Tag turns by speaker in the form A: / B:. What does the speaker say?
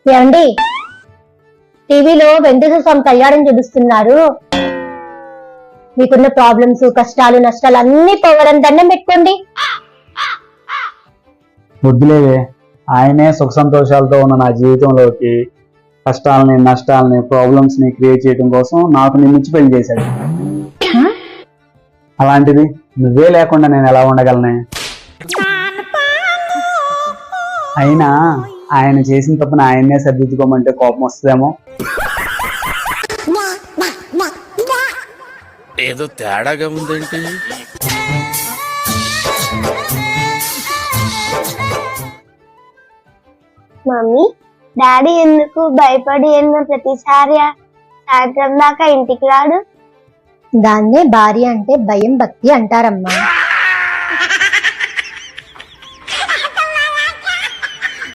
A: ఏమండి, టీవీలో వెంకటేశ్వర స్వామి కళ్యాణం చూపిస్తున్నారు. మీకున్న ప్రాబ్లమ్స్, కష్టాలు, నష్టాలు అన్ని పోవడం దండం పెట్టుకోండి.
B: వద్దులేవే, ఆయనే సుఖ సంతోషాలతో ఉన్న నా జీవితంలోకి కష్టాలని, నష్టాలని, ప్రాబ్లమ్స్ ని క్రియేట్ చేయడం కోసం నాకు నిన్నిచ్చి పెళ్లి చేశాడు. అలాంటిది నువ్వే లేకుండా నేను ఎలా ఉండగలనే? అయినా ఆయన చేసిన తప్పున ఆయన్నే సర్దిద్దుకోమంటే కోపం వస్తుందేమో.
C: ఏదో తేడాగా ఉందేంటి?
D: మమ్మీ, డాడీ ఎందుకు భయపడి ప్రతిసారి సాయంత్రం దాకా ఇంటికి రాడు?
A: దాన్నే భార్య అంటే భయం, భక్తి అంటారమ్మా.